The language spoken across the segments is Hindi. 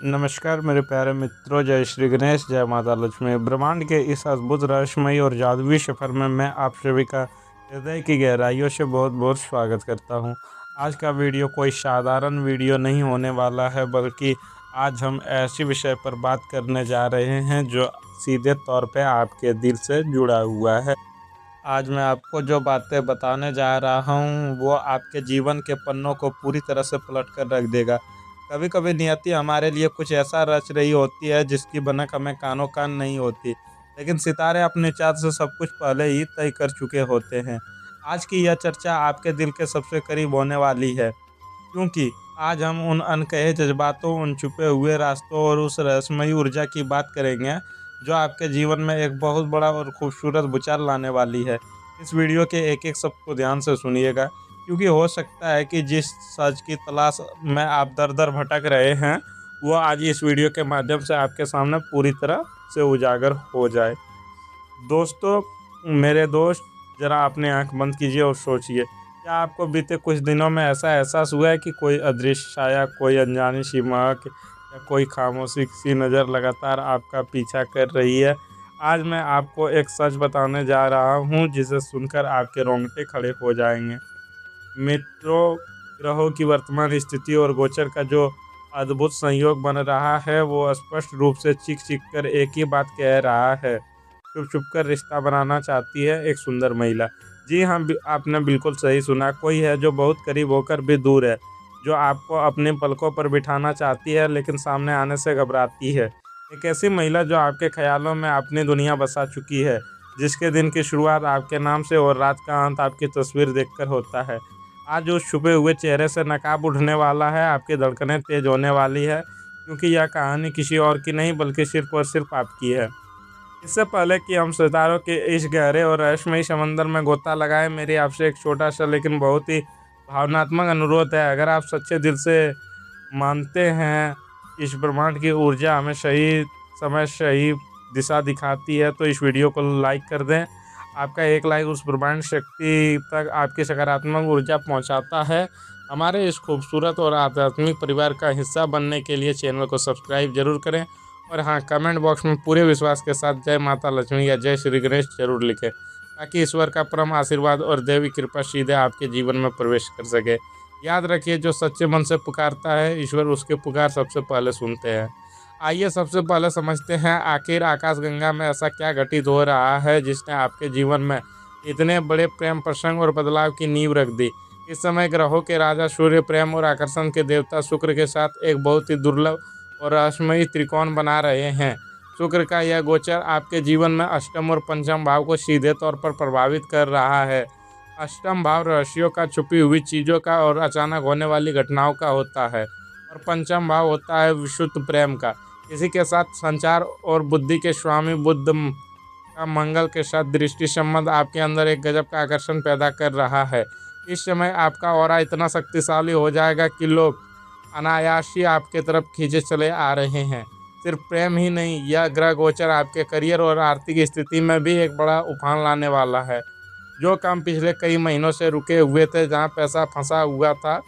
नमस्कार मेरे प्यारे मित्रों, जय श्री गणेश, जय माता लक्ष्मी। ब्रह्मांड के इस अद्भुत रहस्यमयी और जादुई सफ़र में मैं आप सभी का हृदय की गहराइयों से बहुत बहुत स्वागत करता हूं। आज का वीडियो कोई साधारण वीडियो नहीं होने वाला है, बल्कि आज हम ऐसे विषय पर बात करने जा रहे हैं जो सीधे तौर पे आपके दिल से जुड़ा हुआ है। आज मैं आपको जो बातें बताने जा रहा हूँ वो आपके जीवन के पन्नों को पूरी तरह से पलट कर रख देगा। कभी कभी नियति हमारे लिए कुछ ऐसा रच रही होती है जिसकी भनक हमें कानों कान नहीं होती, लेकिन सितारे अपने चाँद से सब कुछ पहले ही तय कर चुके होते हैं। आज की यह चर्चा आपके दिल के सबसे करीब होने वाली है, क्योंकि आज हम उन अनकहे जज्बातों, उन छुपे हुए रास्तों और उस रहस्यमयी ऊर्जा की बात करेंगे जो आपके जीवन में एक बहुत बड़ा और खूबसूरत भूचाल लाने वाली है। इस वीडियो के एक एक शब्द को ध्यान से सुनिएगा, क्योंकि हो सकता है कि जिस सच की तलाश में आप दर दर भटक रहे हैं वो आज इस वीडियो के माध्यम से आपके सामने पूरी तरह से उजागर हो जाए। दोस्तों, मेरे दोस्त, ज़रा अपनी आंख बंद कीजिए और सोचिए, क्या आपको बीते कुछ दिनों में ऐसा एहसास हुआ है कि कोई अदृश्य छाया, कोई अनजानी सी महक या कोई खामोशी सी नज़र लगातार आपका पीछा कर रही है? आज मैं आपको एक सच बताने जा रहा हूँ जिसे सुनकर आपके रोंगटे खड़े हो जाएंगे। मित्रों, ग्रहों की वर्तमान स्थिति और गोचर का जो अद्भुत संयोग बन रहा है वो स्पष्ट रूप से चीख चीख कर एक ही बात कह रहा है। छुप छुप कर रिश्ता बनाना चाहती है एक सुंदर महिला। जी हाँ, आपने बिल्कुल सही सुना। कोई है जो बहुत करीब होकर भी दूर है, जो आपको अपने पलकों पर बिठाना चाहती है लेकिन सामने आने से घबराती है। एक ऐसी महिला जो आपके ख्यालों में अपनी दुनिया बसा चुकी है, जिसके दिन की शुरुआत आपके नाम से और रात का अंत आपकी तस्वीर देखकर होता है। आज उस छुपे हुए चेहरे से नकाब उठने वाला है, आपकी धड़कनें तेज होने वाली है, क्योंकि यह कहानी किसी और की नहीं बल्कि सिर्फ और सिर्फ आपकी है। इससे पहले कि हम सितारों के इस गहरे और रहस्यमयी समंदर में गोता लगाएं, मेरी आपसे एक छोटा सा लेकिन बहुत ही भावनात्मक अनुरोध है। अगर आप सच्चे दिल से मानते हैं इस ब्रह्मांड की ऊर्जा हमें सही समय सही दिशा दिखाती है, तो इस वीडियो को लाइक कर दें। आपका एक लाइक उस ब्रह्मांड शक्ति तक आपकी सकारात्मक ऊर्जा पहुंचाता है। हमारे इस खूबसूरत और आध्यात्मिक परिवार का हिस्सा बनने के लिए चैनल को सब्सक्राइब जरूर करें, और हाँ, कमेंट बॉक्स में पूरे विश्वास के साथ जय माता लक्ष्मी या जय श्री गणेश जरूर लिखें, ताकि ईश्वर का परम आशीर्वाद और देवी कृपा सीधे आपके जीवन में प्रवेश कर सके। याद रखिए, जो सच्चे मन से पुकारता है ईश्वर उसके पुकार सबसे पहले सुनते हैं। आइए सबसे पहले समझते हैं, आखिर आकाशगंगा में ऐसा क्या घटित हो रहा है जिसने आपके जीवन में इतने बड़े प्रेम प्रसंग और बदलाव की नींव रख दी। इस समय ग्रहों के राजा सूर्य प्रेम और आकर्षण के देवता शुक्र के साथ एक बहुत ही दुर्लभ और रहस्यमयी त्रिकोण बना रहे हैं। शुक्र का यह गोचर आपके जीवन में अष्टम और पंचम भाव को सीधे तौर पर प्रभावित कर रहा है। अष्टम भाव रहस्यों का, छुपी हुई चीज़ों का और अचानक होने वाली घटनाओं का होता है, और पंचम भाव होता है विशुद्ध प्रेम का, किसी के साथ संचार और बुद्धि के स्वामी बुद्ध का मंगल के साथ दृष्टि संबंध आपके अंदर एक गजब का आकर्षण पैदा कर रहा है। इस समय आपका ऑरा इतना शक्तिशाली हो जाएगा कि लोग अनायास ही आपके तरफ खींचे चले आ रहे हैं। सिर्फ प्रेम ही नहीं, यह ग्रह गोचर आपके करियर और आर्थिक स्थिति में भी एक बड़ा उफान लाने वाला है। जो काम पिछले कई महीनों से रुके हुए थे, जहां पैसा फंसा हुआ था,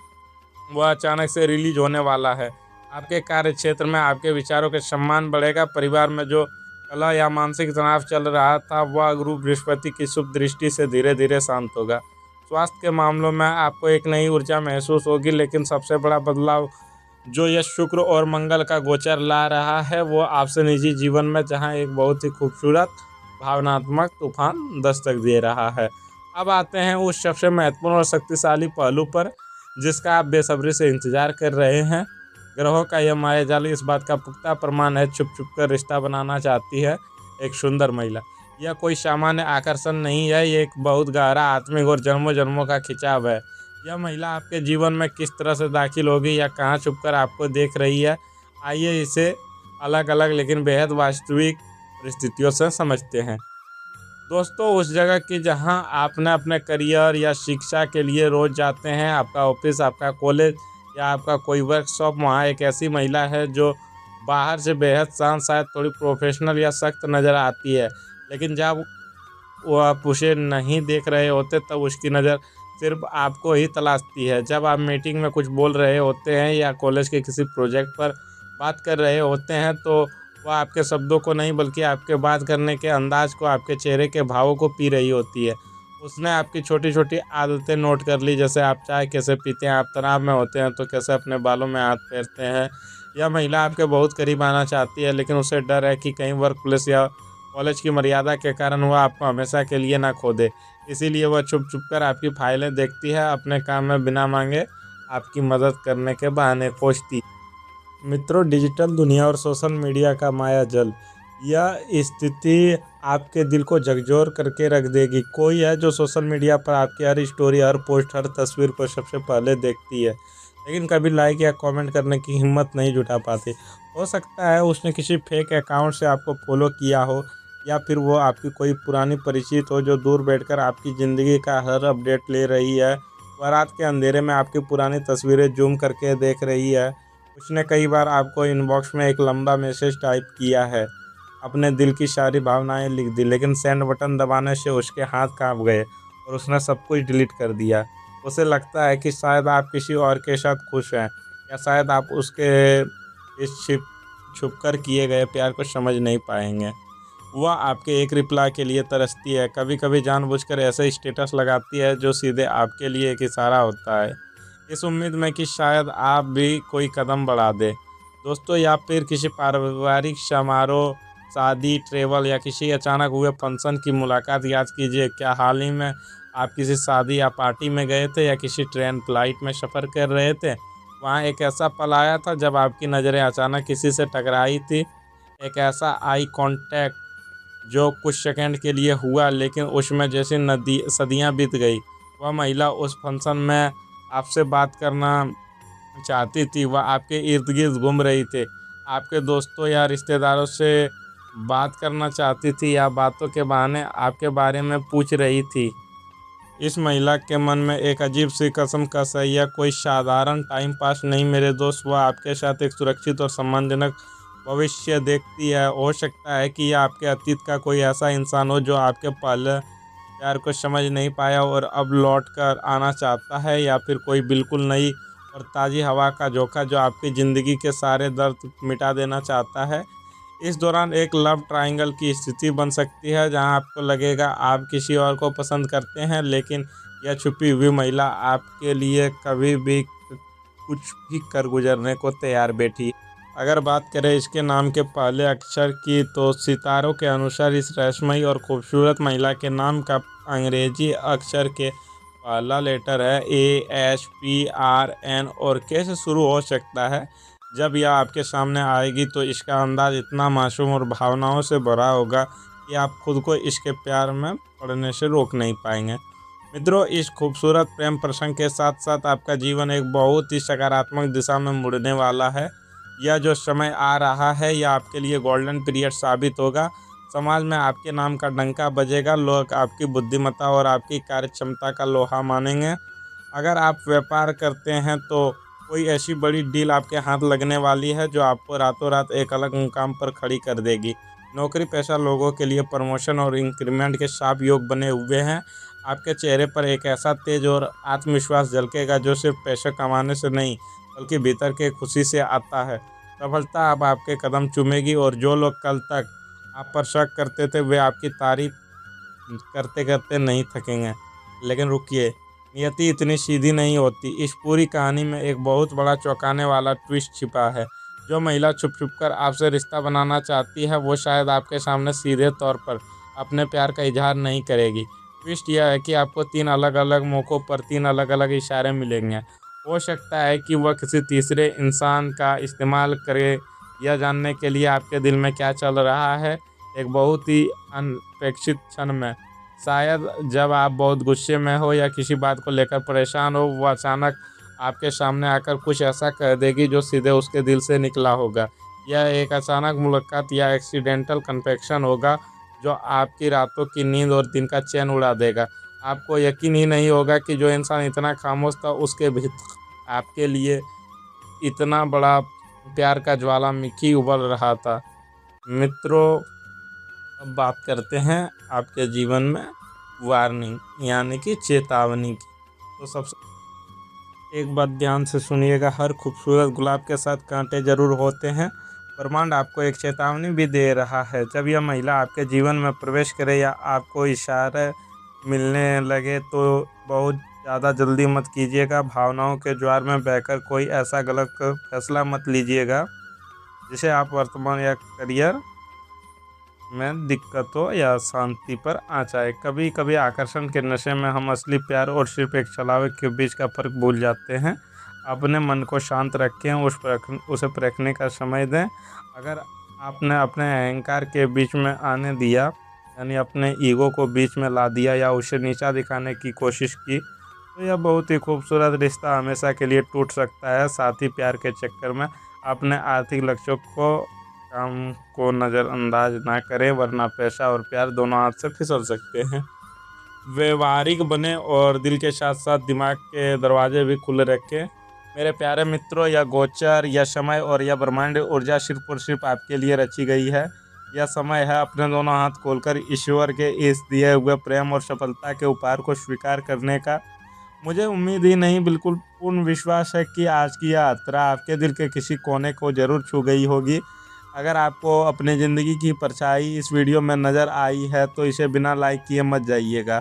वह अचानक से रिलीज होने वाला है। आपके कार्य क्षेत्र में आपके विचारों के सम्मान बढ़ेगा। परिवार में जो कलह या मानसिक तनाव चल रहा था, वह गुरु बृहस्पति की शुभ दृष्टि से धीरे धीरे शांत होगा। स्वास्थ्य के मामलों में आपको एक नई ऊर्जा महसूस होगी, लेकिन सबसे बड़ा बदलाव जो यह शुक्र और मंगल का गोचर ला रहा है वो आपसे निजी जीवन में, जहां एक बहुत ही खूबसूरत भावनात्मक तूफान दस्तक दे रहा है। अब आते हैं उस सबसे महत्वपूर्ण और शक्तिशाली पहलू पर जिसका आप बेसब्री से इंतजार कर रहे हैं। ग्रहों का यह मायाजाल इस बात का पुख्ता प्रमाण है, छुप छुप कर रिश्ता बनाना चाहती है एक सुंदर महिला। यह कोई सामान्य आकर्षण नहीं है, ये एक बहुत गहरा आत्मिक और जन्मों जन्मों का खिंचाव है। यह महिला आपके जीवन में किस तरह से दाखिल होगी या कहाँ छुपकर आपको देख रही है, आइए इसे अलग अलग लेकिन बेहद वास्तविक परिस्थितियों से समझते हैं। दोस्तों, उस जगह की जहां आपने अपने करियर या शिक्षा के लिए रोज जाते हैं, आपका ऑफिस, आपका कॉलेज या आपका कोई वर्कशॉप, वहाँ एक ऐसी महिला है जो बाहर से बेहद शांत, शायद थोड़ी प्रोफेशनल या सख्त नज़र आती है, लेकिन जब वो आप उसे नहीं देख रहे होते तब उसकी नज़र सिर्फ आपको ही तलाशती है। जब आप मीटिंग में कुछ बोल रहे होते हैं या कॉलेज के किसी प्रोजेक्ट पर बात कर रहे होते हैं तो वह आपके शब्दों को नहीं बल्कि आपके बात करने के अंदाज को, आपके चेहरे के भावों को पी रही होती है। उसने आपकी छोटी छोटी आदतें नोट कर ली, जैसे आप चाय कैसे पीते हैं, आप तनाव में होते हैं तो कैसे अपने बालों में हाथ फेरते हैं। यह महिला आपके बहुत करीब आना चाहती है, लेकिन उसे डर है कि कहीं वर्क प्लेस या कॉलेज की मर्यादा के कारण वह आपको हमेशा के लिए ना खो दे। इसीलिए वह छुप छुप कर आपकी फाइलें देखती है, अपने काम में बिना मांगे आपकी मदद करने के बहाने खोजती। मित्रों, डिजिटल दुनिया और सोशल मीडिया का माया जाल, यह स्थिति आपके दिल को झकझोर करके रख देगी। कोई है जो सोशल मीडिया पर आपकी हर स्टोरी, हर पोस्ट, हर तस्वीर को सबसे पहले देखती है, लेकिन कभी लाइक या कमेंट करने की हिम्मत नहीं जुटा पाती। हो सकता है उसने किसी फेक अकाउंट से आपको फॉलो किया हो, या फिर वो आपकी कोई पुरानी परिचित हो जो दूर बैठकर आपकी ज़िंदगी का हर अपडेट ले रही है। वह रात के अंधेरे में आपकी पुरानी तस्वीरें जूम करके देख रही है। उसने कई बार आपको इनबॉक्स में एक लंबा मैसेज टाइप किया है, अपने दिल की सारी भावनाएं लिख दी, लेकिन सेंड बटन दबाने से उसके हाथ कांप गए और उसने सब कुछ डिलीट कर दिया। उसे लगता है कि शायद आप किसी और के साथ खुश हैं, या शायद आप उसके इस छुप कर किए गए प्यार को समझ नहीं पाएंगे। वह आपके एक रिप्लाई के लिए तरसती है, कभी कभी जानबूझकर ऐसे स्टेटस लगाती है जो सीधे आपके लिए एक इशारा होता है, इस उम्मीद में कि शायद आप भी कोई कदम बढ़ा दें। दोस्तों, या फिर किसी पारिवारिक समारोह, शादी, ट्रेवल या किसी अचानक हुए फंक्शन की मुलाकात याद कीजिए। क्या हाल ही में आप किसी शादी या पार्टी में गए थे, या किसी ट्रेन फ्लाइट में सफ़र कर रहे थे? वहाँ एक ऐसा पल आया था जब आपकी नज़रें अचानक किसी से टकराई थी, एक ऐसा आई कांटेक्ट जो कुछ सेकंड के लिए हुआ, लेकिन उसमें जैसे नदी सदियां बीत गई। वह महिला उस फंक्शन में आपसे बात करना चाहती थी, वह आपके इर्द गिर्द घूम रही थी, आपके दोस्तों या रिश्तेदारों से बात करना चाहती थी, या बातों के बहाने आपके बारे में पूछ रही थी। इस महिला के मन में एक अजीब सी कसम कस है, यह कोई साधारण टाइम पास नहीं मेरे दोस्त, वह आपके साथ एक सुरक्षित और सम्मानजनक भविष्य देखती है। हो सकता है कि यह आपके अतीत का कोई ऐसा इंसान हो जो आपके पहले प्यार को समझ नहीं पाया और अब लौट कर आना चाहता है, या फिर कोई बिल्कुल नई और ताज़ी हवा का झोंका जो आपकी ज़िंदगी के सारे दर्द मिटा देना चाहता है। इस दौरान एक लव ट्रायंगल की स्थिति बन सकती है, जहां आपको लगेगा आप किसी और को पसंद करते हैं, लेकिन यह छुपी हुई महिला आपके लिए कभी भी कुछ भी कर गुजरने को तैयार बैठी। अगर बात करें इसके नाम के पहले अक्षर की, तो सितारों के अनुसार इस रहस्यमयी और खूबसूरत महिला के नाम का अंग्रेजी अक्षर के पहला लेटर है ASPRN और के से शुरू हो सकता है। जब यह आपके सामने आएगी तो इसका अंदाज इतना मासूम और भावनाओं से भरा होगा कि आप खुद को इसके प्यार में पड़ने से रोक नहीं पाएंगे। मित्रों, इस खूबसूरत प्रेम प्रसंग के साथ साथ आपका जीवन एक बहुत ही सकारात्मक दिशा में मुड़ने वाला है। यह जो समय आ रहा है यह आपके लिए गोल्डन पीरियड साबित होगा। समाज में आपके नाम का डंका बजेगा, लोग आपकी बुद्धिमत्ता और आपकी कार्यक्षमता का लोहा मानेंगे। अगर आप व्यापार करते हैं तो कोई ऐसी बड़ी डील आपके हाथ लगने वाली है जो आपको रातों रात एक अलग मुकाम पर खड़ी कर देगी। नौकरी पेशा लोगों के लिए प्रमोशन और इंक्रीमेंट के साफ योग बने हुए हैं। आपके चेहरे पर एक ऐसा तेज और आत्मविश्वास झलकेगा जो सिर्फ पैसे कमाने से नहीं बल्कि भीतर के खुशी से आता है। सफलता अब आपके कदम चूमेगी, और जो लोग कल तक आप पर शक करते थे वे आपकी तारीफ करते करते नहीं थकेंगे। लेकिन रुकिए, नियति इतनी सीधी नहीं होती। इस पूरी कहानी में एक बहुत बड़ा चौंकाने वाला ट्विस्ट छिपा है। जो महिला छुप छुप कर आपसे रिश्ता बनाना चाहती है वो शायद आपके सामने सीधे तौर पर अपने प्यार का इजहार नहीं करेगी। ट्विस्ट यह है कि आपको 3 अलग अलग मौक़ों पर 3 अलग अलग इशारे मिलेंगे। हो सकता है कि वह किसी तीसरे इंसान का इस्तेमाल करे यह जानने के लिए आपके दिल में क्या चल रहा है, एक बहुत ही अनपेक्षित क्षण में। शायद जब आप बहुत गुस्से में हो या किसी बात को लेकर परेशान हो, वो अचानक आपके सामने आकर कुछ ऐसा कह देगी जो सीधे उसके दिल से निकला होगा। यह एक अचानक मुलाकात या एक्सीडेंटल कन्फेक्शन होगा जो आपकी रातों की नींद और दिन का चैन उड़ा देगा। आपको यकीन ही नहीं होगा कि जो इंसान इतना खामोश था उसके भीतर आपके लिए इतना बड़ा प्यार का ज्वालामुखी उबल रहा था। मित्रों, अब बात करते हैं आपके जीवन में वार्निंग यानी कि चेतावनी की। तो सबसे एक बात ध्यान से सुनिएगा, हर खूबसूरत गुलाब के साथ कांटे जरूर होते हैं। ब्रह्मांड आपको एक चेतावनी भी दे रहा है। जब यह महिला आपके जीवन में प्रवेश करे या आपको इशारे मिलने लगे तो बहुत ज़्यादा जल्दी मत कीजिएगा। भावनाओं के ज्वार में बहकर कोई ऐसा गलत फैसला मत लीजिएगा जिसे आप वर्तमान या करियर में दिक्कतों या शांति पर आ जाए। कभी कभी आकर्षण के नशे में हम असली प्यार और सिर्फ एक छलावे के बीच का फर्क भूल जाते हैं। अपने मन को शांत रखें, उसे परखने का समय दें। अगर आपने अपने अहंकार के बीच में आने दिया, यानी अपने ईगो को बीच में ला दिया या उसे नीचा दिखाने की कोशिश की, तो यह बहुत ही खूबसूरत रिश्ता हमेशा के लिए टूट सकता है। साथ ही प्यार के चक्कर में अपने आर्थिक लक्ष्यों को काम को नज़रअंदाज ना करें, वरना पैसा और प्यार दोनों हाथ से फिसल सकते हैं। व्यवहारिक बने और दिल के साथ साथ दिमाग के दरवाजे भी खुले रखें। मेरे प्यारे मित्रों, यह गोचर, यह समय और यह ब्रह्मांड ऊर्जा सिर्फ और सिर्फ आपके लिए रची गई है। यह समय है अपने दोनों हाथ खोलकर ईश्वर के इस दिए हुए प्रेम और सफलता के उपहार को स्वीकार करने का। मुझे उम्मीद ही नहीं, बिल्कुल पूर्ण विश्वास है कि आज की यह यात्रा आपके दिल के किसी कोने को जरूर छू गई होगी। अगर आपको अपनी ज़िंदगी की परछाई इस वीडियो में नज़र आई है तो इसे बिना लाइक किए मत जाइएगा।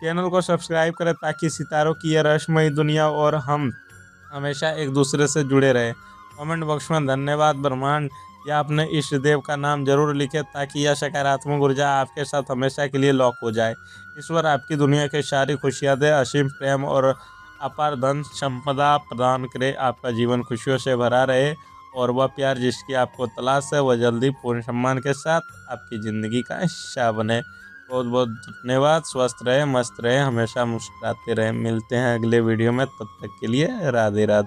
चैनल को सब्सक्राइब करें ताकि सितारों की यह रहस्यमयी दुनिया और हम हमेशा एक दूसरे से जुड़े रहें। कमेंट बॉक्स में धन्यवाद ब्रह्मांड या अपने इष्ट देव का नाम जरूर लिखें ताकि यह सकारात्मक ऊर्जा आपके साथ हमेशा के लिए लॉक हो जाए। ईश्वर आपकी दुनिया की सारी खुशियाँ दे, असीम प्रेम और अपार धन संपदा प्रदान करे। आपका जीवन खुशियों से भरा रहे और वह प्यार जिसकी आपको तलाश है वह जल्दी पूर्ण सम्मान के साथ आपकी ज़िंदगी का हिस्सा बने। बहुत बहुत धन्यवाद। स्वस्थ रहे, मस्त रहे, हमेशा मुस्कुराते रहे। मिलते हैं अगले वीडियो में, तब तक के लिए राधे राधे।